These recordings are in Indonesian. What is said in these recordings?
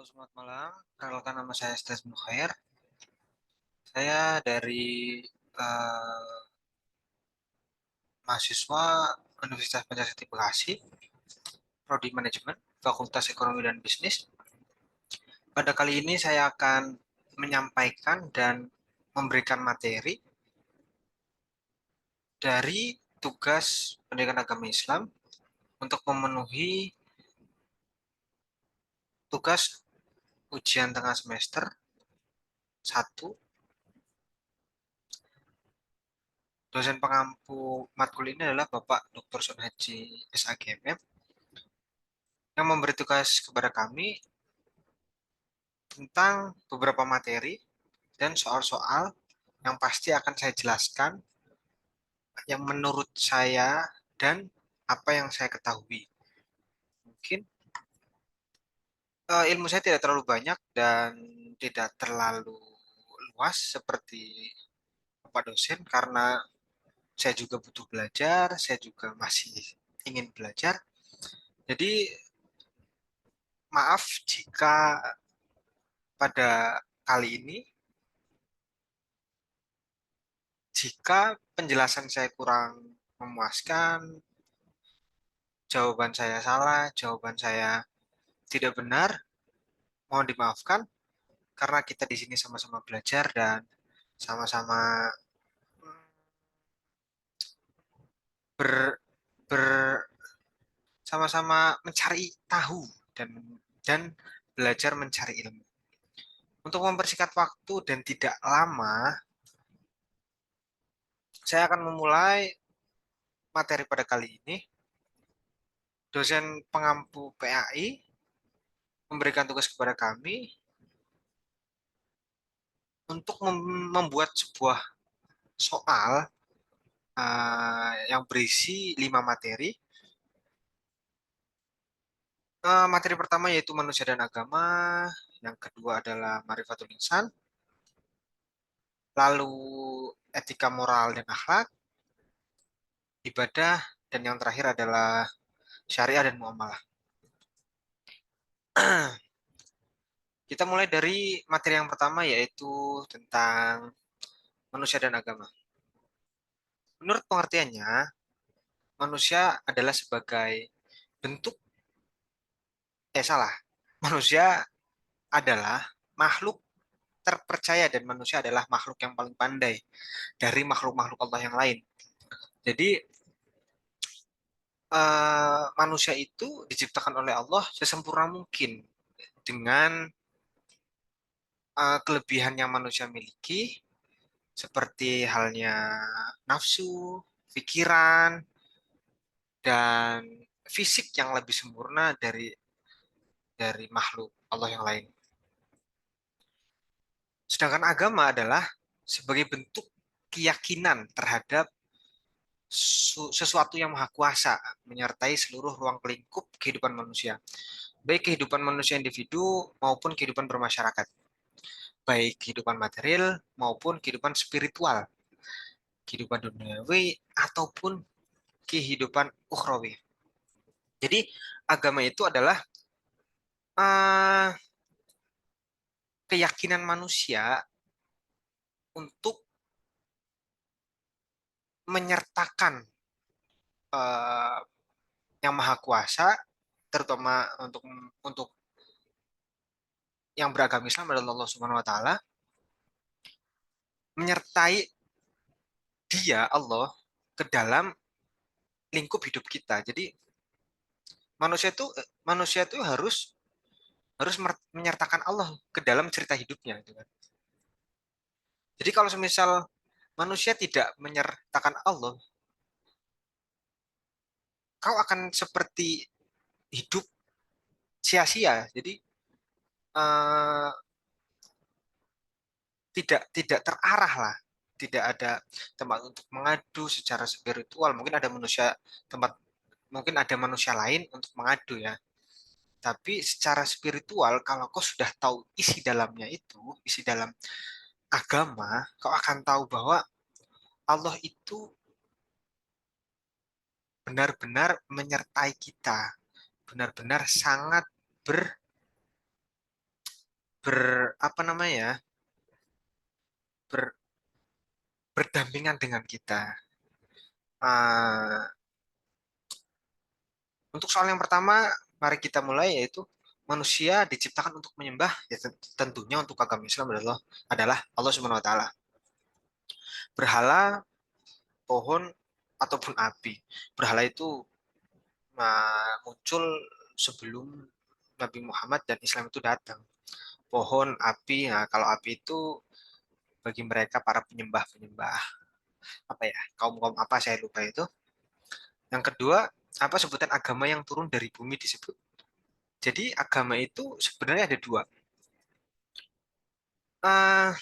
Selamat malam. Perkenalkan nama saya Stas Mukhair. Saya dari eh, mahasiswa Universitas Pancasila Bekasi, Prodi Manajemen, Fakultas Ekonomi dan Bisnis. Pada kali ini saya akan menyampaikan dan memberikan materi dari tugas pendidikan agama Islam untuk memenuhi tugas ujian tengah semester 1. Dosen pengampu matkul ini adalah Bapak Dr. Sun Haji SAGMM yang memberi tugas kepada kami tentang beberapa materi dan soal-soal yang pasti akan saya jelaskan yang menurut saya dan apa yang saya ketahui. Mungkin ilmu saya tidak terlalu banyak dan tidak terlalu luas seperti Bapak dosen karena saya juga butuh belajar, saya juga masih ingin belajar. Jadi maaf jika pada kali ini jika penjelasan saya kurang memuaskan, jawaban saya salah, jawaban saya tidak benar, mohon dimaafkan karena kita di sini sama-sama belajar dan sama-sama ber, ber sama-sama mencari tahu dan dan belajar mencari ilmu. Untuk mempersingkat waktu dan tidak lama, saya akan memulai materi pada kali ini. Dosen pengampu PAI memberikan tugas kepada kami untuk membuat sebuah soal yang berisi 5 materi. Materi pertama yaitu manusia dan agama, yang kedua adalah Marifatul Insan, lalu etika moral dan akhlak, ibadah, dan yang terakhir adalah syariah dan muamalah. Kita mulai dari materi yang pertama yaitu tentang manusia dan agama. Menurut pengertiannya, manusia adalah sebagai bentuk, salah, manusia adalah makhluk terpercaya dan manusia adalah makhluk yang paling pandai dari makhluk-makhluk Allah yang lain. Jadi manusia itu diciptakan oleh Allah sesempurna mungkin dengan kelebihan yang manusia miliki seperti halnya nafsu, pikiran, dan fisik yang lebih sempurna dari makhluk Allah yang lain. Sedangkan agama adalah sebagai bentuk keyakinan terhadap sesuatu yang maha kuasa menyertai seluruh ruang lingkup kehidupan manusia, baik kehidupan manusia individu maupun kehidupan bermasyarakat, baik kehidupan material maupun kehidupan spiritual, kehidupan duniawi ataupun kehidupan ukhrawi. Jadi agama itu adalah uh, keyakinan manusia untuk menyertakan uh, yang maha kuasa, terutama untuk yang beragama Islam adalah Allah Subhanahu Wa Taala, menyertai Dia Allah ke dalam lingkup hidup kita. Jadi manusia itu harus harus menyertakan Allah ke dalam cerita hidupnya, gitu kan. Jadi kalau semisal manusia tidak menyertakan Allah, kau akan seperti hidup sia-sia. Jadi eh, tidak terarah lah, tidak ada tempat untuk mengadu secara spiritual. Mungkin ada manusia lain untuk mengadu ya. Tapi secara spiritual, kalau kau sudah tahu isi dalamnya itu, isi dalam agama, kau akan tahu bahwa Allah itu benar-benar menyertai kita, benar-benar sangat apa namanya ya, ber- berdampingan dengan kita. Ah, untuk soal yang pertama, mari kita mulai yaitu manusia diciptakan untuk menyembah, ya tentunya untuk agama Islam adalah Allah Subhanahu wa taala. Berhala, pohon ataupun api. Berhala itu muncul sebelum Nabi Muhammad dan Islam itu datang. Pohon, api, nah kalau api itu bagi mereka para penyembah-penyembah apa ya, kaum-kaum apa saya lupa itu. Yang kedua, apa sebutan agama yang turun dari bumi disebut. Jadi agama itu sebenarnya ada dua. Eh,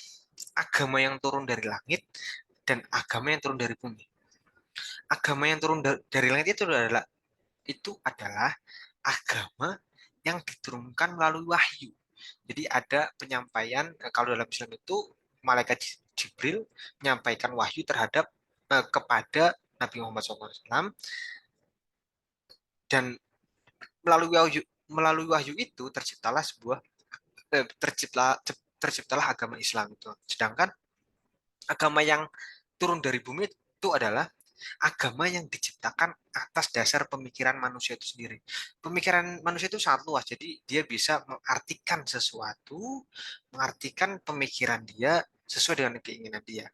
agama yang turun dari langit dan agama yang turun dari bumi. Agama yang turun dari langit itu adalah agama yang diturunkan melalui wahyu. Jadi ada penyampaian kalau dalam Islam itu malaikat Jibril menyampaikan wahyu kepada Nabi Muhammad SAW, dan melalui wahyu itu terciptalah agama Islam itu. Sedangkan agama yang turun dari bumi itu adalah agama yang diciptakan atas dasar pemikiran manusia itu sendiri. Pemikiran manusia itu sangat luas, jadi dia bisa mengartikan sesuatu, mengartikan pemikiran dia sesuai dengan keinginan dia.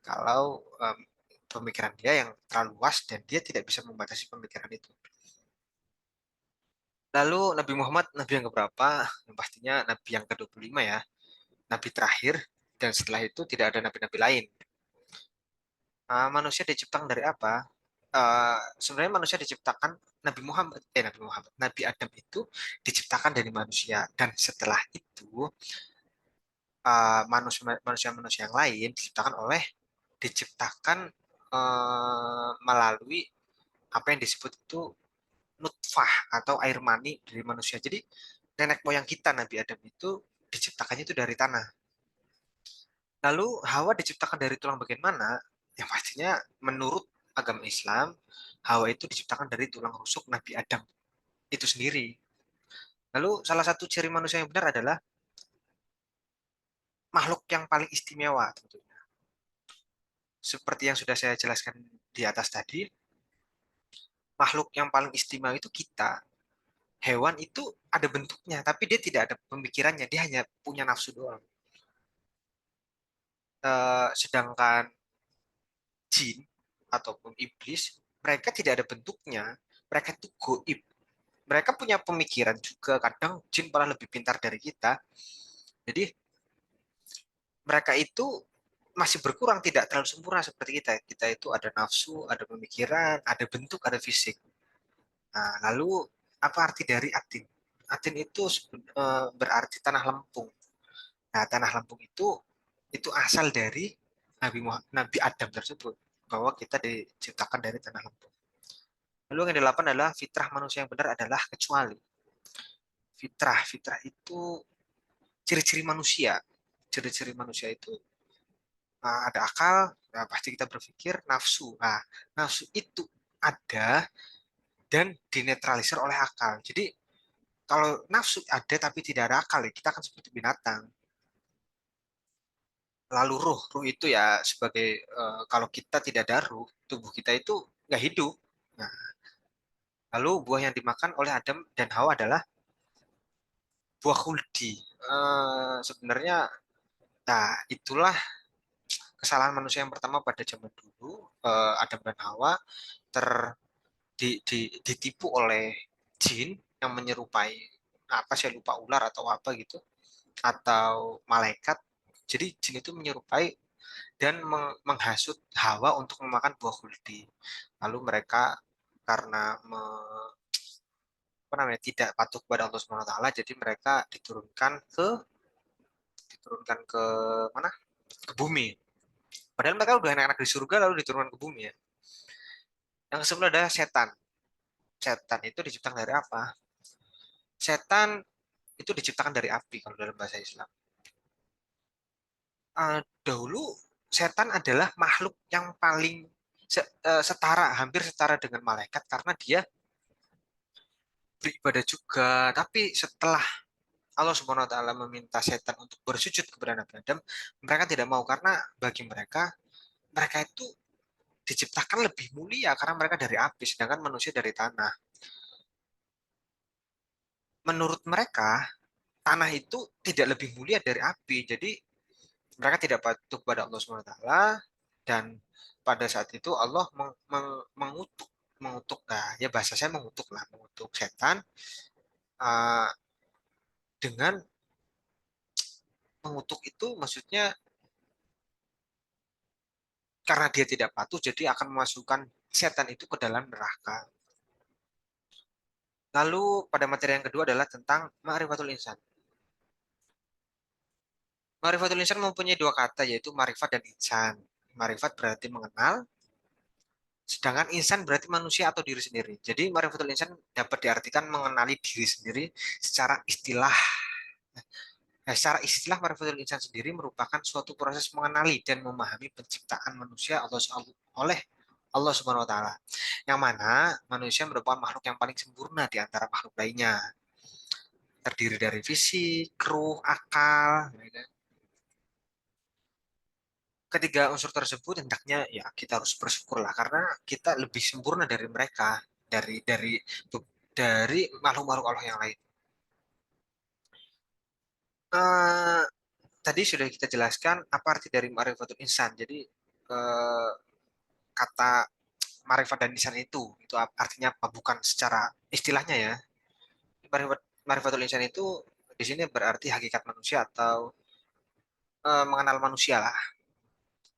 Kalau pemikiran dia yang terlalu luas dan dia tidak bisa membatasi pemikiran itu. Lalu Nabi Muhammad, Nabi yang keberapa? Yang pastinya Nabi yang ke-25 ya, Nabi terakhir, dan setelah itu tidak ada nabi-nabi lain. Manusia diciptakan dari apa? Sebenarnya manusia diciptakan Nabi Adam itu diciptakan dari manusia, dan setelah itu manusia-manusia yang lain diciptakan melalui apa yang disebut itu nutfah atau air mani dari manusia. Jadi nenek moyang kita Nabi Adam itu diciptakannya itu dari tanah. Lalu Hawa diciptakan dari tulang bagian mana? Yang pastinya menurut agama Islam, Hawa itu diciptakan dari tulang rusuk Nabi Adam itu sendiri. Lalu salah satu ciri manusia yang benar adalah makhluk yang paling istimewa tentunya. Seperti yang sudah saya jelaskan di atas tadi, makhluk yang paling istimewa itu kita. Hewan itu ada bentuknya, tapi dia tidak ada pemikirannya, dia hanya punya nafsu doang. Sedangkan jin ataupun iblis, mereka tidak ada bentuknya, mereka itu goib. Mereka punya pemikiran juga, kadang jin malah lebih pintar dari kita. Jadi mereka itu masih berkurang, tidak terlalu sempurna seperti kita. Kita itu ada nafsu, ada pemikiran, ada bentuk, ada fisik. Nah, lalu apa arti dari atin? Atin itu berarti tanah lempung. Nah, tanah lempung itu asal dari Nabi Adam tersebut, bahwa kita diciptakan dari tanah lempung. Lalu yang delapan adalah fitrah manusia yang benar adalah kecuali. Fitrah itu ciri-ciri manusia. Ciri-ciri manusia itu ada akal, nah, pasti kita berpikir, nafsu. Nah, nafsu itu ada dan dinetralisir oleh akal. Jadi kalau nafsu ada tapi tidak ada akal, ya kita akan seperti binatang. Lalu ruh itu ya sebagai kalau kita tidak ada ruh, tubuh kita itu nggak hidup. Nah, lalu buah yang dimakan oleh Adam dan Hawa adalah buah khuldi. Sebenarnya, nah itulah kesalahan manusia yang pertama pada zaman dulu. Adam dan Hawa ter ditipu oleh jin yang menyerupai apa, saya lupa, ular atau apa gitu, atau malaikat. Jadi jin itu menyerupai dan menghasut Hawa untuk memakan buah khuldi. Lalu mereka karena apa namanya, tidak patuh kepada Allah Subhanahu wa taala, jadi mereka diturunkan ke mana? Ke bumi. Padahal mereka udah enak-enak di surga lalu diturunkan ke bumi ya. Yang kesebelah adalah setan. Setan itu diciptakan dari apa? Setan itu diciptakan dari api kalau dalam bahasa Islam. Dahulu setan adalah makhluk yang paling hampir setara dengan malaikat karena dia beribadah juga. Tapi setelah Allah Subhanahu wa taala meminta setan untuk bersujud kepada Nabi Adam, mereka tidak mau karena bagi mereka mereka itu diciptakan lebih mulia karena mereka dari api sedangkan manusia dari tanah. Menurut mereka, tanah itu tidak lebih mulia dari api. Jadi mereka tidak patuh kepada Allah Subhanahu wa taala dan pada saat itu Allah mengutuk nah ya bahasa saya mengutuk lah mengutuk setan uh, dengan mengutuk itu maksudnya karena dia tidak patuh jadi akan memasukkan setan itu ke dalam neraka. Lalu pada materi yang kedua adalah tentang ma'rifatul insan. Ma'rifatul insan mempunyai dua kata yaitu ma'rifat dan insan. Ma'rifat berarti mengenal, sedangkan insan berarti manusia atau diri sendiri. Jadi ma'rifatul insan dapat diartikan mengenali diri sendiri secara istilah. Nah, secara istilah ma'rifatul insan sendiri merupakan suatu proses mengenali dan memahami penciptaan manusia oleh Allah Subhanahu wa taala. Yang mana manusia merupakan makhluk yang paling sempurna di antara makhluk lainnya. Terdiri dari fisik, ruh, akal, ya kan? Ketiga unsur tersebut hendaknya ya kita harus bersyukur lah karena kita lebih sempurna dari mereka, dari makhluk-makhluk Allah yang lain. Eh, Tadi sudah kita jelaskan apa arti dari ma'rifatul insan. Jadi eh, kata ma'rifat dan insan itu artinya apa? Bukan secara istilahnya ya. Ma'rifatul insan itu di sini berarti hakikat manusia atau mengenal manusia lah.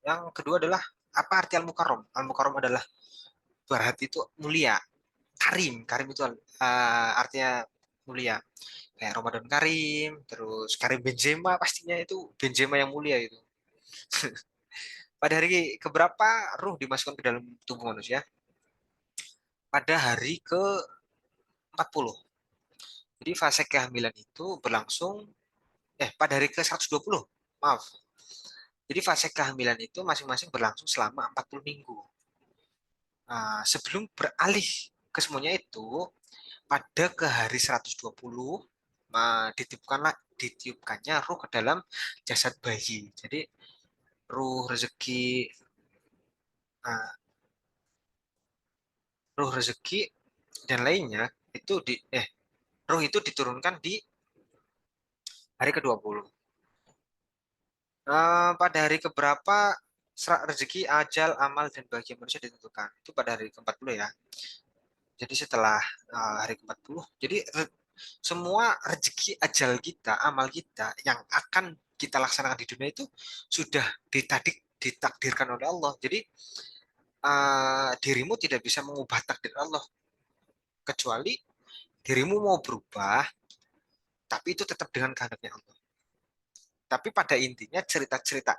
Yang kedua adalah apa arti al-mukarram? Al-mukarram adalah berarti itu mulia. Karim, Karim itu artinya mulia. Kayak Ramadan Karim, terus Karim Benzema pastinya itu Benzema yang mulia itu. Pada hari keberapa ruh dimasukkan ke dalam tubuh manusia? Pada hari ke-40. Jadi fase kehamilan itu berlangsung pada hari ke-120. Maaf. Jadi fase kehamilan itu masing-masing berlangsung selama 40 minggu. Nah, sebelum beralih ke semuanya itu, pada ke hari 120, ditiupkannya ruh ke dalam jasad bayi. Jadi ruh rezeki, nah, ruh rezeki dan lainnya itu ruh itu diturunkan di hari ke-20. Pada hari keberapa rezeki, ajal, amal, dan bahagia manusia ditentukan. Itu pada hari ke-40 ya. Jadi setelah hari ke-40, jadi semua rezeki, ajal kita, amal kita yang akan kita laksanakan di dunia itu sudah ditakdirkan oleh Allah. Jadi dirimu tidak bisa mengubah takdir Allah kecuali dirimu mau berubah, tapi itu tetap dengan kehendaknya Allah. Tapi pada intinya cerita-cerita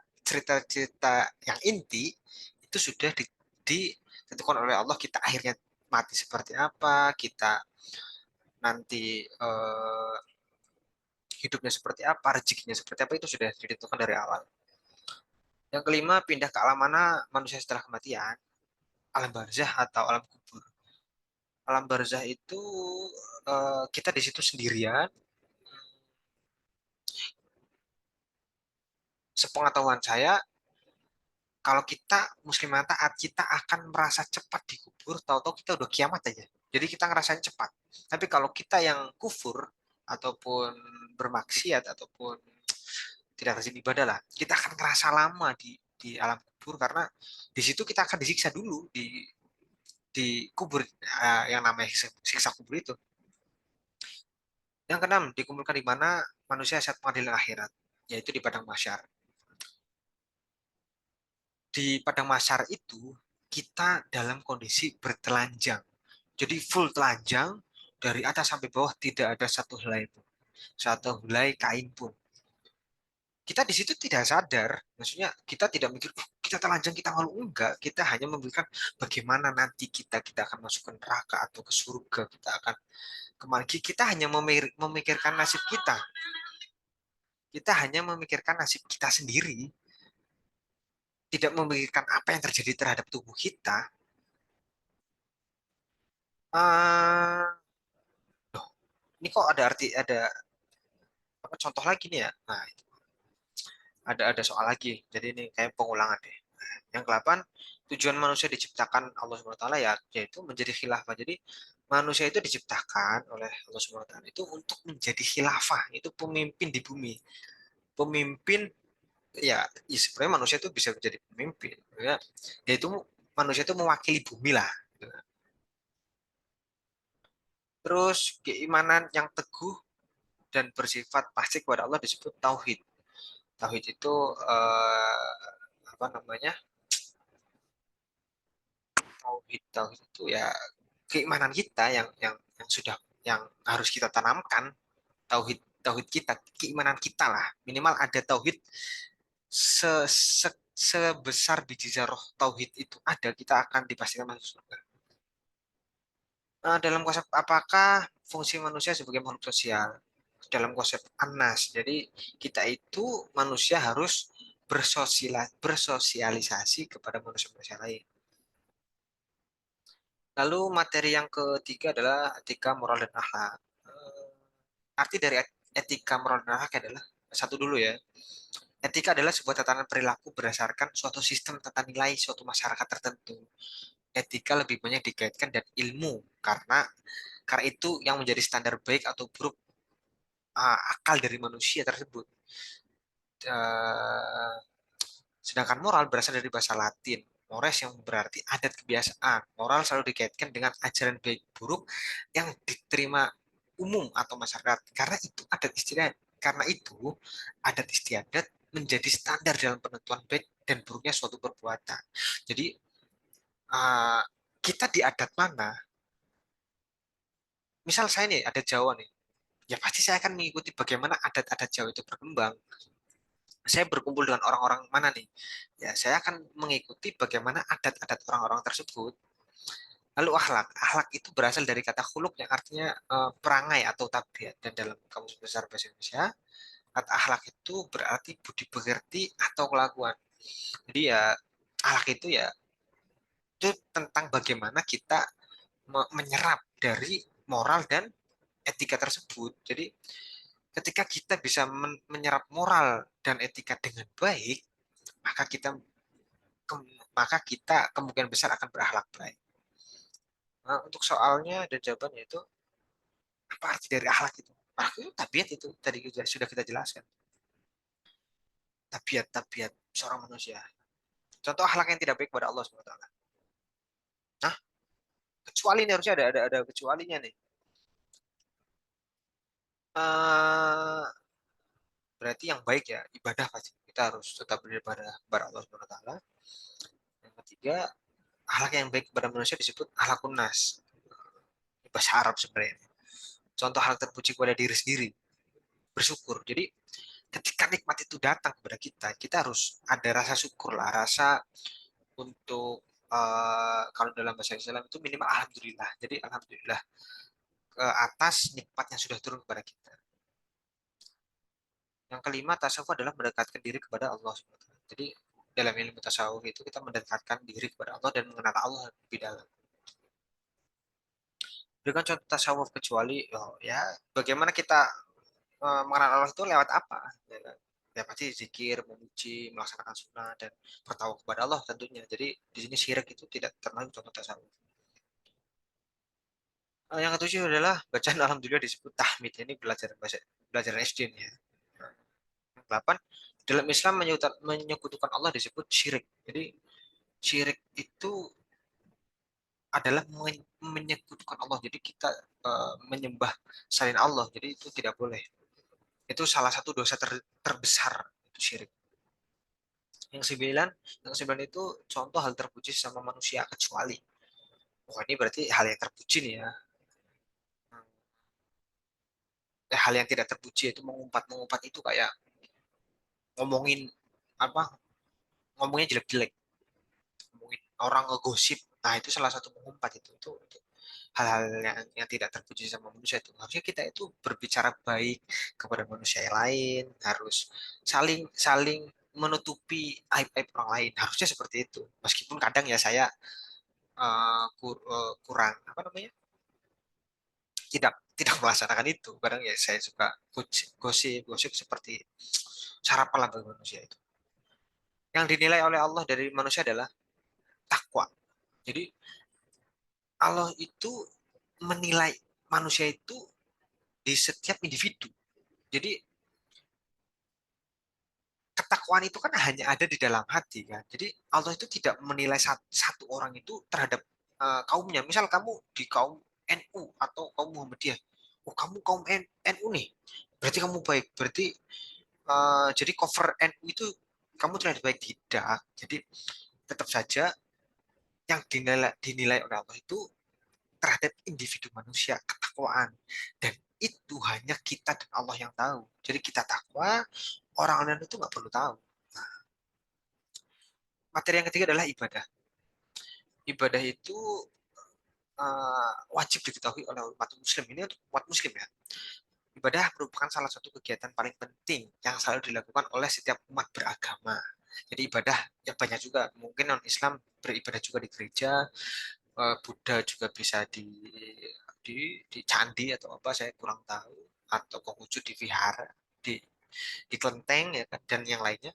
yang inti itu sudah ditentukan oleh Allah kita akhirnya mati seperti apa, kita nanti hidupnya seperti apa, rezekinya seperti apa itu sudah ditentukan dari awal. Yang kelima, pindah ke alam mana manusia setelah kematian, alam barzah atau alam kubur. Alam barzah itu kita di situ sendirian. Sepengetahuan saya, kalau kita muslim taat, kita akan merasa cepat dikubur, tahu-tahu kita udah kiamat aja. Jadi kita ngerasain cepat. Tapi kalau kita yang kufur ataupun bermaksiat ataupun tidak rajin ibadah lah, kita akan ngerasa lama di alam kubur karena di situ kita akan disiksa dulu di kubur yang namanya siksa kubur itu. Yang keenam, dikumpulkan di mana manusia saat pengadilan akhirat, yaitu di padang mahsyar. Di padang mahsyar itu kita dalam kondisi bertelanjang. Jadi full telanjang dari atas sampai bawah tidak ada satu helai pun, satu helai kain pun. Kita di situ tidak sadar, maksudnya kita tidak mikir, kita telanjang, kita malu enggak, kita hanya memikirkan bagaimana nanti kita akan masuk ke neraka atau ke surga, kita akan kemana, kita hanya memikirkan nasib kita hanya memikirkan nasib kita sendiri, tidak memikirkan apa yang terjadi terhadap tubuh kita. uh, Loh, ini kok ada arti ada contoh lagi nih ya. Nah, ada soal lagi. Jadi ini kayak pengulangan deh. Nah, yang ke-8, tujuan manusia diciptakan Allah Subhanahu wa taala ya yaitu menjadi khilafah. Jadi manusia itu diciptakan oleh Allah Subhanahu wa taala itu untuk menjadi khilafah, itu pemimpin di bumi. Pemimpin ya, ya sebenarnya manusia itu bisa menjadi pemimpin ya. Yaitu manusia itu mewakili bumi lah. Terus keimanan yang teguh dan bersifat pasti kepada Allah disebut tauhid. Tauhid itu apa namanya? Tauhid itu ya keimanan kita yang sudah yang harus kita tanamkan. Tauhid kita, keimanan kita lah, minimal ada tauhid se, se, sebesar biji zarah tauhid itu ada, kita akan dipastikan masuk surga. Dalam konsep apakah fungsi manusia sebagai makhluk sosial? Dalam konsep Anas, jadi kita itu manusia harus bersosialisasi kepada manusia-manusia lain. Lalu materi yang ketiga adalah etika, moral, dan akhlak. Arti dari etika, moral, dan akhlak adalah satu dulu ya. Etika adalah sebuah tatanan perilaku berdasarkan suatu sistem tata nilai suatu masyarakat tertentu. Etika lebih banyak dikaitkan dengan ilmu karena itu yang menjadi standar baik atau buruk akal dari manusia tersebut. Uh, Sedangkan moral berasal dari bahasa Latin, mores yang berarti adat kebiasaan. Moral selalu dikaitkan dengan ajaran baik buruk yang diterima umum atau masyarakat. Karena itu adat istiadat menjadi standar dalam penentuan baik dan buruknya suatu perbuatan. Jadi uh, kita di adat mana? Misal saya nih adat Jawa nih, ya pasti saya akan mengikuti bagaimana adat-adat Jawa itu berkembang. Saya berkumpul dengan orang-orang mana nih? Ya, saya akan mengikuti bagaimana adat-adat orang-orang tersebut. Lalu akhlak. Akhlak itu berasal dari kata khuluk yang artinya perangai atau tabiat. Dan dalam Kamus Besar Bahasa Indonesia, kata akhlak itu berarti budi pekerti atau kelakuan. Jadi ya, akhlak itu tentang bagaimana kita menyerap dari moral dan etika tersebut. Jadi ketika kita bisa menyerap moral dan etika dengan baik, maka kita maka kita kemungkinan besar akan berakhlak baik. Nah, untuk soalnya dan jawabannya itu apa arti dari akhlak itu? Akhlak itu tabiat itu tadi sudah kita jelaskan. Tabiat-tabiat seorang manusia. Contoh akhlak yang tidak baik kepada Allah Subhanahu wa taala. Nah, kecuali ini harusnya ada kecualinya nih. Eh Berarti yang baik ya ibadah pasti kita harus tetap beribadah kepada Allah Subhanahu wa taala. Yang ketiga, akhlak yang baik kepada manusia disebut akhlakun nas. Ini bahasa Arab sebenarnya. Contoh hal terpuji kepada diri sendiri, bersyukur. Jadi ketika nikmat itu datang kepada kita, kita harus ada rasa syukur lah, rasa untuk kalau dalam bahasa Islam itu minimal alhamdulillah. Jadi alhamdulillah ke atas nikmat yang sudah turun kepada kita. Yang kelima, tasawuf adalah mendekatkan diri kepada Allah SWT. Jadi dalam ilmu tasawuf itu kita mendekatkan diri kepada Allah dan mengenal Allah lebih dalam. Berikan contoh tasawuf kecuali ya bagaimana kita mengenal Allah itu lewat apa? Ya, kan? Ya pasti zikir, memuji, melaksanakan sunnah dan bertawakal kepada Allah tentunya. Jadi di sini syirik itu tidak termasuk contoh tasawuf. Yang ketujuh adalah bacaan alhamdulillah disebut tahmid. Ini belajar SD nih ya. Yang delapan, dalam Islam menyekutukan Allah disebut syirik. Jadi syirik itu adalah menyekutukan Allah. Jadi kita menyembah selain Allah. Jadi itu tidak boleh. Itu salah satu dosa terbesar itu syirik. Yang sembilan, yang sembilan itu contoh hal terpuji sama manusia kecuali. Wah ini berarti hal yang terpuji nih ya. Hal yang tidak terpuji itu mengumpat-mengumpat itu kayak ngomongin apa? Ngomongnya jelek-jelek, ngomongin orang ngegosip. Nah itu salah satu mengumpat itu hal-hal yang tidak terpuji sama manusia itu. Harusnya kita itu berbicara baik kepada manusia yang lain, harus saling saling menutupi aib-aib orang lain. Harusnya seperti itu. Meskipun kadang ya saya kurang apa namanya tidak melaksanakan itu. Kadang ya saya suka gosip seperti sarapan lah bagi manusia itu. Yang dinilai oleh Allah dari manusia adalah takwa. Jadi Allah itu menilai manusia itu di setiap individu. Jadi ketakwaan itu kan hanya ada di dalam hati kan. Jadi Allah itu tidak menilai satu orang itu terhadap kaumnya. Misal kamu di kaum NU atau kaum Muhammadiyah. Oh, kamu kaum NU nih. Berarti kamu baik. Berarti jadi cover NU itu kamu terlihat baik, tidak. Jadi tetap saja yang dinilai oleh Allah itu terhadap individu manusia, ketakwaan. Dan itu hanya kita dan Allah yang tahu. Jadi kita takwa, orang lain itu nggak perlu tahu. Nah, materi yang ketiga adalah ibadah. Ibadah itu wajib diketahui oleh umat muslim. Ini untuk umat muslim ya. Ibadah merupakan salah satu kegiatan paling penting yang selalu dilakukan oleh setiap umat beragama. Jadi ibadah yang banyak juga. Mungkin non-Islam beribadah juga di gereja, Buddha juga bisa di candi atau apa, saya kurang tahu, atau Konghucu di vihara, di kelenteng ya kan, dan yang lainnya.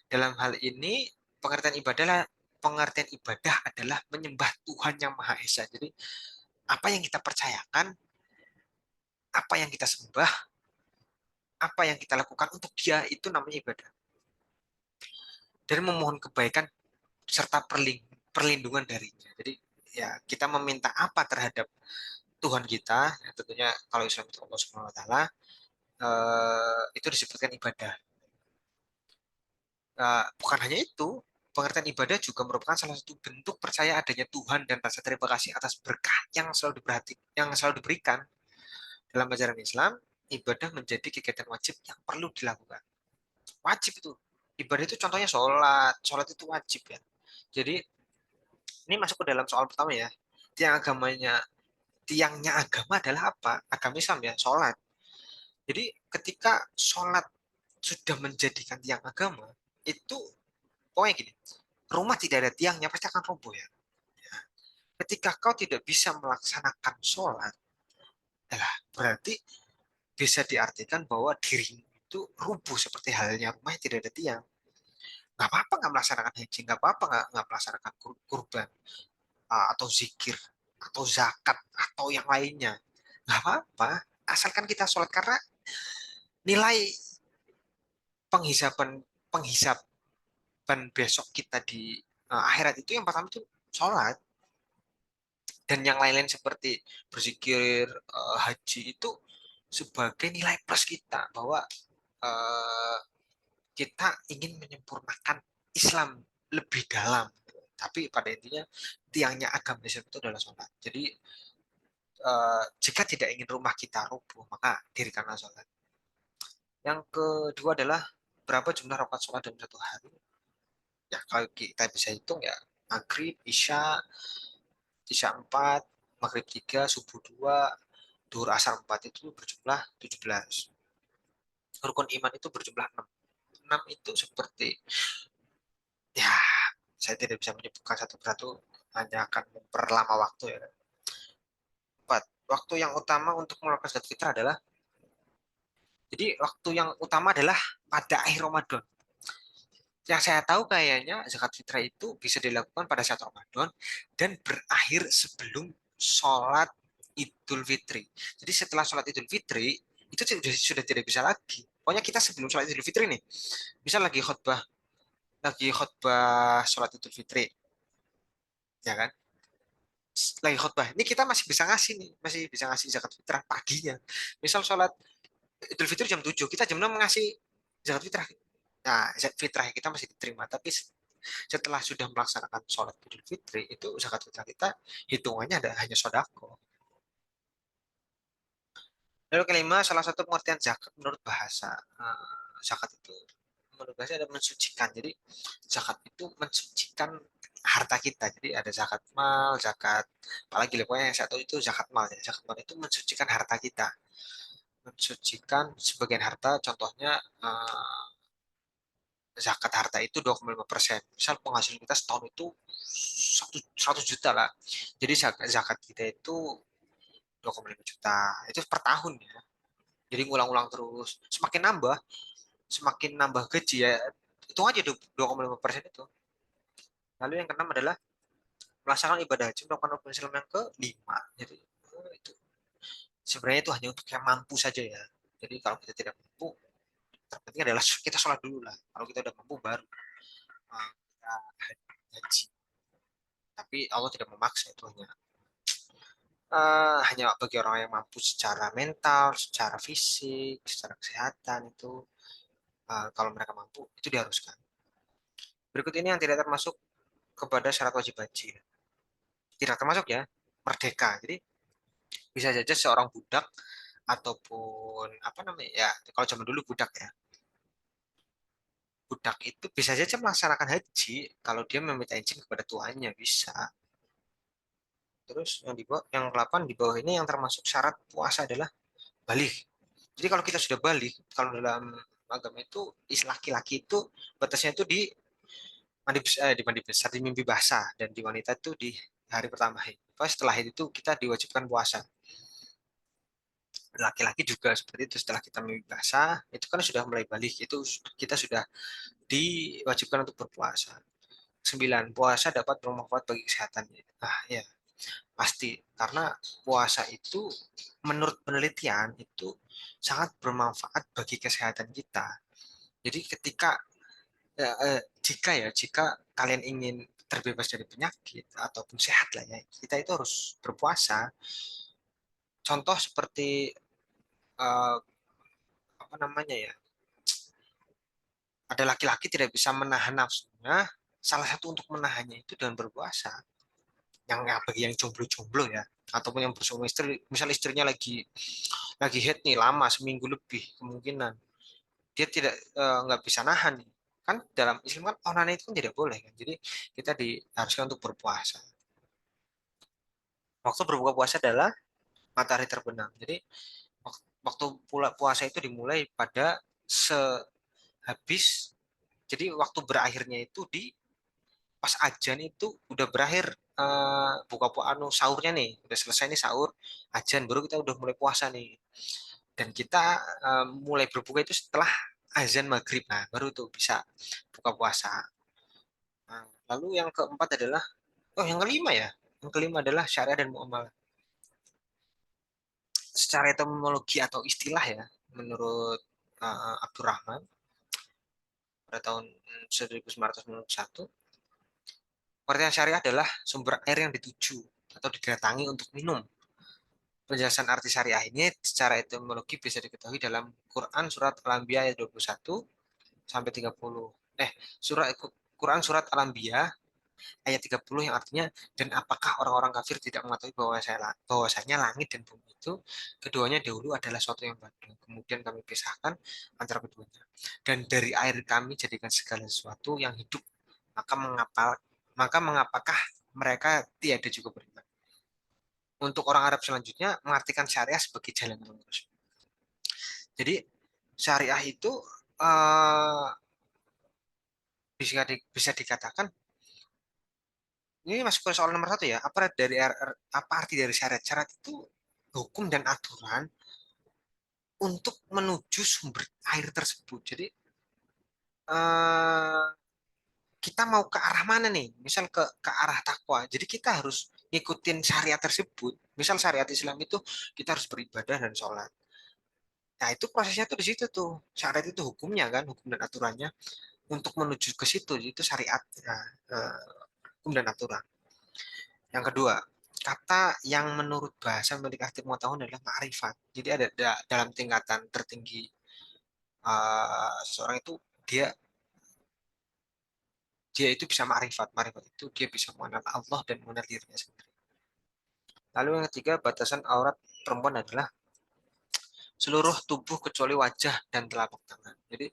Dalam hal ini pengertian ibadah adalah menyembah Tuhan yang Maha Esa. Jadi apa yang kita percayakan, apa yang kita sembah, apa yang kita lakukan untuk Dia itu namanya ibadah. Dan memohon kebaikan serta perlindungan darinya. Jadi ya kita meminta apa terhadap Tuhan kita, ya tentunya kalau Islam itu Allah Subhanahu Wa Taala, itu disebutkan ibadah. Bukan hanya itu, pengertian ibadah juga merupakan salah satu bentuk percaya adanya Tuhan dan rasa terima kasih atas berkah yang selalu diberikan. Dalam ajaran Islam, ibadah menjadi kegiatan wajib yang perlu dilakukan. Wajib itu. Ibadah itu contohnya sholat. Sholat itu wajib ya. Jadi ini masuk ke dalam soal pertama ya. Tiangnya agama adalah apa? Agama Islam ya, sholat. Jadi ketika sholat sudah menjadikan tiang agama, itu pokoknya gini, rumah tidak ada tiangnya pasti akan roboh ya. Ketika kau tidak bisa melaksanakan sholat, berarti bisa diartikan bahwa dirimu itu rubuh seperti halnya rumah yang tidak ada tiang. Nggak apa-apa nggak melaksanakan haji, nggak apa-apa nggak melaksanakan kurban, atau zikir, atau zakat, atau yang lainnya. Nggak apa-apa, asalkan kita sholat. Karena nilai penghisapan penghisapan besok kita di akhirat itu yang pertama itu sholat. Dan yang lain-lain seperti berzikir, haji itu sebagai nilai plus kita bahwa eh, kita ingin menyempurnakan Islam lebih dalam. Tapi pada intinya tiangnya agama Islam itu adalah sholat. Jadi jika tidak ingin rumah kita rubuh, maka dirikanlah sholat. Yang kedua adalah berapa jumlah rakaat sholat dalam satu hari. Ya kalau kita bisa hitung ya, maghrib, isya 4, maghrib 3, subuh 2, duhur asar 4 itu berjumlah 17. Rukun iman itu berjumlah 6. 6 itu seperti, ya saya tidak bisa menyebutkan satu persatu, hanya akan memperlama waktu ya. 4. Waktu yang utama untuk melakukan zakat fitrah adalah, jadi waktu yang utama adalah pada akhir Ramadan. Yang saya tahu kayaknya zakat fitrah itu bisa dilakukan pada saat Ramadan dan berakhir sebelum sholat Idul Fitri. Jadi setelah sholat Idul Fitri itu sudah tidak bisa lagi. Pokoknya kita sebelum sholat Idul Fitri nih, misal lagi khotbah sholat Idul Fitri, ya kan? Lagi khotbah. Ini kita masih bisa ngasih nih, masih bisa ngasih zakat fitrah paginya. Misal sholat Idul Fitri jam 7, kita jam 6 ngasih zakat fitrah. Nah, zakat fitrah kita masih diterima, tapi setelah sudah melaksanakan sholat Idul Fitri, itu zakat fitrah kita hitungannya hanya sodako. Lalu kelima, salah satu pengertian zakat menurut bahasa. Zakat itu menurut bahasa ada mensucikan. Jadi zakat itu mensucikan harta kita. Jadi ada zakat mal, zakat, apalagi pokoknya yang satu itu zakat mal. Ya. Zakat mal itu mensucikan harta kita. Mensucikan sebagian harta, contohnya zakat harta itu 2,5%. Misal penghasilan kita setahun itu 100 juta lah. Jadi zakat kita itu 2,5 juta. Itu per tahun ya. Jadi ngulang-ulang terus. Semakin nambah gaji ya, itu aja 2,5% itu. Lalu yang keenam adalah melaksanakan ibadah haji melakukan rukun Islam yang kelima. Jadi itu sebenarnya itu hanya untuk yang mampu saja ya. Jadi kalau kita tidak mampu, terpenting adalah kita sholat dulu lah. Kalau kita udah mampu baru kita haji. Tapi Allah tidak memaksa, itu hanya bagi orang yang mampu secara mental, secara fisik, secara kesehatan itu kalau mereka mampu itu diharuskan. Berikut ini yang tidak termasuk kepada syarat wajib haji. Tidak termasuk ya, merdeka. Jadi bisa saja seorang budak ataupun apa namanya ya, kalau zaman dulu budak ya, budak itu bisa saja melaksanakan haji kalau dia meminta izin kepada tuannya bisa. Terus yang di bawah, yang 8 di bawah ini yang termasuk syarat puasa adalah balik. Jadi kalau kita sudah balik, kalau dalam agama itu laki-laki itu batasnya itu di mandi besar, di mimpi basah, dan di wanita itu di hari pertama haid. Setelah itu kita diwajibkan puasa. Laki-laki juga seperti itu, setelah kita mimpi basah itu kan sudah mulai balik, itu kita sudah diwajibkan untuk berpuasa. 9, puasa dapat bermanfaat bagi kesehatan. Ah ya, pasti karena puasa itu menurut penelitian itu sangat bermanfaat bagi kesehatan kita. Jadi jika kalian ingin terbebas dari penyakit ataupun sehat lah ya, kita itu harus berpuasa. Contoh seperti uh, apa namanya ya, ada laki-laki tidak bisa menahan nafsunya, salah satu untuk menahannya itu dengan berpuasa. Yang bagi yang jomblo-jomblo ya, ataupun yang bersuami istri, misal istrinya lagi head nih lama seminggu lebih, kemungkinan dia tidak nggak bisa nahan nih. Kan dalam Islam kan onan itu kan tidak boleh kan, jadi kita diharuskan untuk berpuasa. Waktu berbuka puasa adalah matahari terbenam. Jadi waktu pula puasa itu dimulai pada sehabis, jadi waktu berakhirnya itu di pas ajan itu udah berakhir, buka puasa sahurnya nih udah selesai nih sahur, ajan baru kita udah mulai puasa nih, dan kita mulai berbuka itu setelah azan maghrib, nah baru tuh bisa buka puasa. Nah, lalu yang keempat adalah, yang kelima ya, yang kelima adalah syariah dan muamalah. Secara etimologi atau istilah ya, menurut Abdurrahman pada tahun 1991, pengertian syariah adalah sumber air yang dituju atau didatangi untuk minum. Penjelasan arti syariah ini secara etimologi bisa diketahui dalam Quran surat Al-Anbiya ayat 21 sampai 30. Surat Quran surat Al-Anbiya ayat 30 yang artinya, dan apakah orang-orang kafir tidak mengetahui bahwasanya langit dan bumi itu keduanya dahulu adalah suatu yang baru, kemudian kami pisahkan antara keduanya, dan dari air kami jadikan segala sesuatu yang hidup, maka mengapakah mereka tiada juga beriman. Untuk orang Arab selanjutnya mengartikan syariah sebagai jalan lurus. Jadi syariah itu uh, bisa dikatakan, ini masuk ke soal nomor 1 ya. Apa arti dari syariat? Syariat itu hukum dan aturan untuk menuju sumber air tersebut. Jadi eh, kita mau ke arah mana nih? Misal ke arah takwa. Jadi kita harus ngikutin syariat tersebut. Misal syariat Islam itu kita harus beribadah dan sholat. Nah itu prosesnya tuh di situ tuh. Syariat itu hukumnya kan, hukum dan aturannya. Untuk menuju ke situ itu syariat. Nah, hukum dan aturan. Yang kedua, kata yang menurut bahasa memiliki arti pengetahuan adalah ma'rifat. Jadi ada dalam tingkatan tertinggi seseorang itu, dia dia itu bisa ma'rifat. Ma'rifat itu dia bisa mengenal Allah dan mengenal dirinya sendiri. Lalu yang ketiga, batasan aurat perempuan adalah seluruh tubuh kecuali wajah dan telapak tangan. Jadi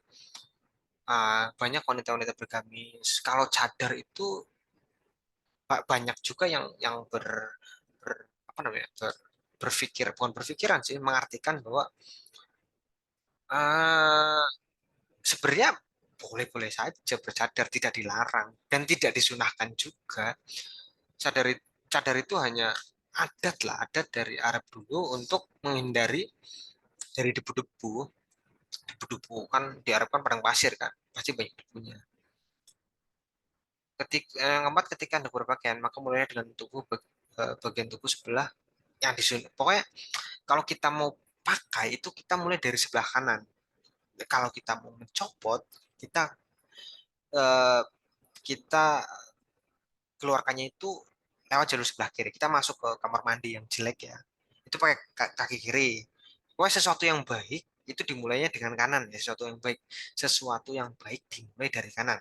banyak wanita-wanita bergamis kalau cadar itu banyak juga yang apa namanya, berpikir, bukan berpikiran sih, mengartikan bahwa uh, sebenarnya boleh-boleh saja bercadar, tidak dilarang dan tidak disunahkan juga. Cadar cadar itu hanya adat dari Arab dulu untuk menghindari dari debu-debu. Debu-debu kan di Arab kan padang pasir kan, pasti banyak debunya. Yang keempat, ketika Anda berpakaian, maka mulainya dengan bagian tubuh sebelah yang disunat. Pokoknya kalau kita mau pakai itu kita mulai dari sebelah kanan. Kalau kita mau mencopot, kita eh, kita keluarkannya itu lewat jalur sebelah kiri. Kita masuk ke kamar mandi yang jelek ya. Itu pakai kaki kiri. Pokoknya sesuatu yang baik itu dimulainya dengan kanan ya. Sesuatu yang baik. Sesuatu yang baik dimulai dari kanan.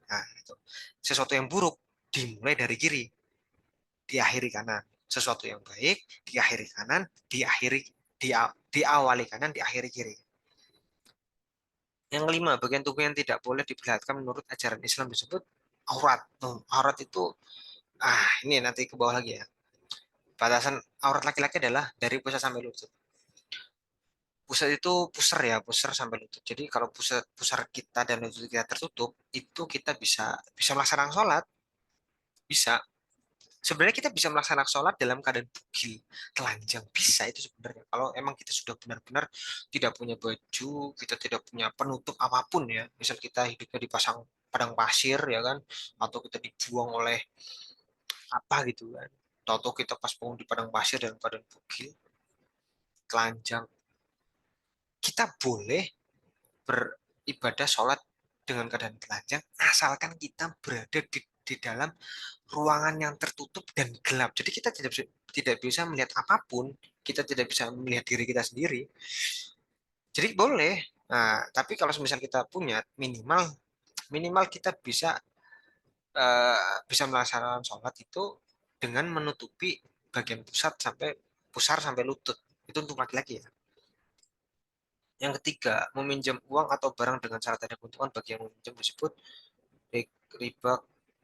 Nah, itu. Sesuatu yang buruk dimulai dari kiri, diakhiri kanan. Sesuatu yang baik diakhiri kanan, diawali kanan, diakhiri kiri. Yang kelima, bagian tubuh yang tidak boleh diperlihatkan menurut ajaran Islam disebut aurat. Aurat itu ini nanti ke bawah lagi ya. Batasan aurat laki-laki adalah dari pusat sampai lutut. Pusat itu pusar ya, pusar sampai lutut. Jadi kalau pusat pusar kita dan lutut kita tertutup, itu kita bisa bisa melaksanakan sholat, bisa. Sebenarnya kita bisa melaksanakan sholat dalam keadaan bugil, telanjang, bisa itu sebenarnya. Kalau emang kita sudah benar-benar tidak punya baju, kita tidak punya penutup apapun ya. Misal kita hidupnya dipasang padang pasir ya kan, atau kita dibuang oleh apa gitu kan. Tahu kita pas bangun di padang pasir dalam keadaan bugil, telanjang, kita boleh beribadah sholat dengan keadaan telanjang asalkan kita berada di dalam ruangan yang tertutup dan gelap. Jadi kita tidak bisa melihat apapun, kita tidak bisa melihat diri kita sendiri. Jadi boleh. Nah, tapi kalau misal kita punya minimal minimal kita bisa melaksanakan sholat itu dengan menutupi bagian pusar sampai lutut. Itu untuk laki-laki ya. Yang ketiga, meminjam uang atau barang dengan syarat ada keuntungan bagi yang meminjam disebut riba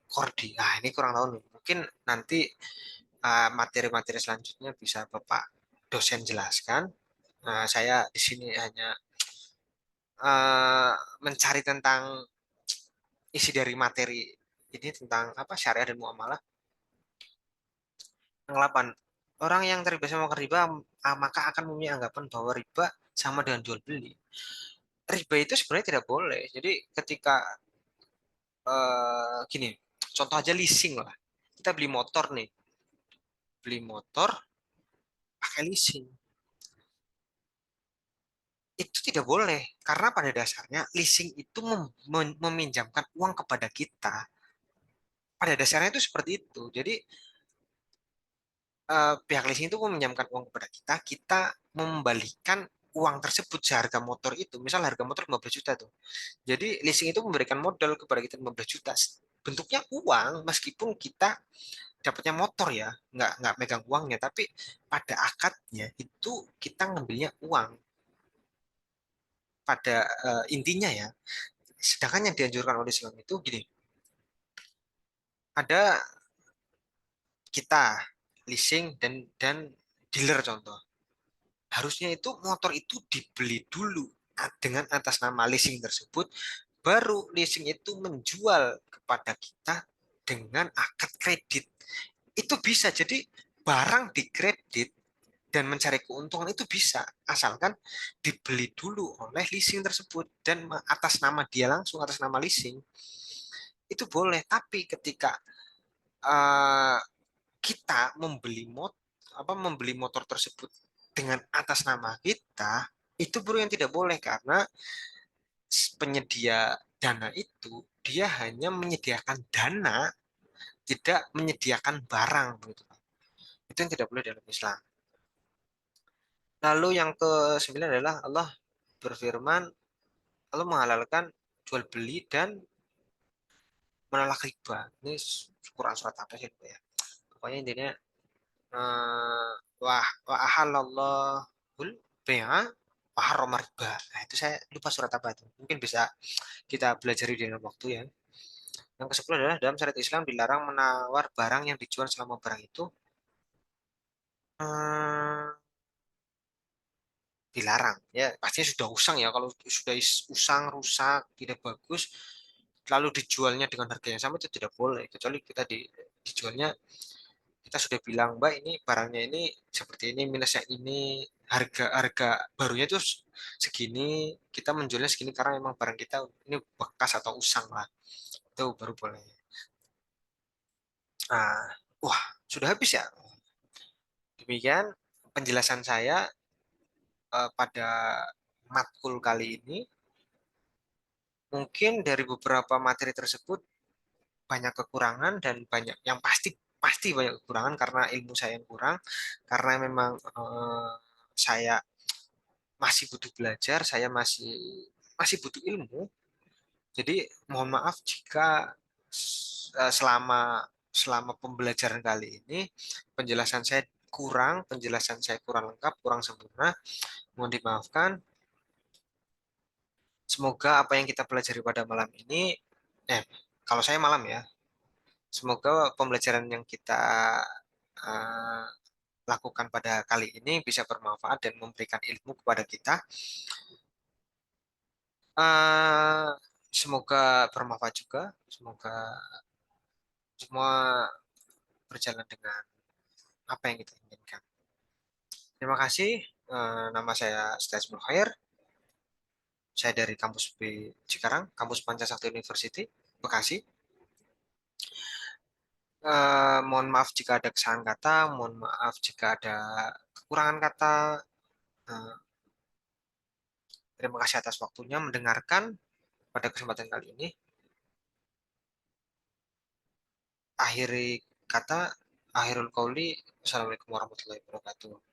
kordi. Nah, ini kurang tahu nih. Mungkin nanti materi-materi selanjutnya bisa Bapak dosen jelaskan. Saya di sini hanya uh, mencari tentang isi dari materi ini tentang apa syariah dan muamalah. Yang 8, orang yang terbiasa makan riba maka akan mempunyai anggapan bahwa riba sama dengan jual beli. Riba itu sebenarnya tidak boleh. Jadi ketika gini, contoh aja leasing lah. Kita beli motor nih, beli motor pakai leasing. Itu tidak boleh karena pada dasarnya leasing itu meminjamkan uang kepada kita. Pada dasarnya itu seperti itu. Jadi pihak leasing itu meminjamkan uang kepada kita, kita membalikan uang tersebut seharga motor itu. Misal harga motor 15 juta tuh. Jadi leasing itu memberikan modal kepada kita 15 juta. Bentuknya uang meskipun kita dapatnya motor ya, nggak megang uangnya, tapi pada akadnya itu kita ngambilnya uang pada intinya ya. Sedangkan yang dianjurkan oleh Islam itu gini, ada kita leasing dan dealer contoh. Harusnya itu motor itu dibeli dulu dengan atas nama leasing tersebut, baru leasing itu menjual kepada kita dengan akad kredit. Itu bisa jadi barang dikredit dan mencari keuntungan itu bisa asalkan dibeli dulu oleh leasing tersebut dan atas nama dia langsung atas nama leasing itu boleh. Tapi ketika uh, kita membeli motor tersebut dengan atas nama kita, itu baru yang tidak boleh karena penyedia dana itu dia hanya menyediakan dana, tidak menyediakan barang gitu. Itu yang tidak boleh dalam Islam. Lalu yang ke-9 adalah Allah berfirman, Allah menghalalkan jual beli dan menolak riba. Ini Quran surat apa sih ya? Pokoknya intinya eh, wa ahallallahul bai'a wa harrama riba. Nah, itu saya lupa surat apa itu. Mungkin bisa kita pelajari di dalam waktu ya. Yang ke-10 adalah dalam syariat Islam dilarang menawar barang yang dijual selama barang itu eh, dilarang. Ya, pastinya sudah usang ya. Kalau sudah usang, rusak, tidak bagus, lalu dijualnya dengan harga yang sama itu tidak boleh. Kecuali kita dijualnya kita sudah bilang, Mbak, ini barangnya ini seperti ini, minusnya ini, harga harga barunya itu segini, kita menjualnya segini karena memang barang kita ini bekas atau usang lah. Itu baru boleh. Nah, wah, sudah habis ya. Demikian penjelasan saya pada matkul kali ini. Mungkin dari beberapa materi tersebut banyak kekurangan dan banyak yang pasti pasti banyak kekurangan karena ilmu saya yang kurang, karena memang saya masih butuh belajar, saya masih masih butuh ilmu. Jadi mohon maaf jika selama selama pembelajaran kali ini penjelasan saya kurang lengkap, kurang sempurna. Mohon dimaafkan. Semoga apa yang kita pelajari pada malam ini, eh, kalau saya malam ya, semoga pembelajaran yang kita eh, lakukan pada kali ini bisa bermanfaat dan memberikan ilmu kepada kita. Eh, Semoga bermanfaat juga. Semoga semua berjalan dengan apa yang kita inginkan. Terima kasih. Nama saya Stajmul Khair. Saya dari kampus B Cikarang, kampus Pancasakti University, Bekasi. Mohon maaf jika ada kesalahan kata, mohon maaf jika ada kekurangan kata. Eh, Terima kasih atas waktunya mendengarkan pada kesempatan kali ini. Akhiri kata, akhirul qauli. Assalamualaikum warahmatullahi wabarakatuh.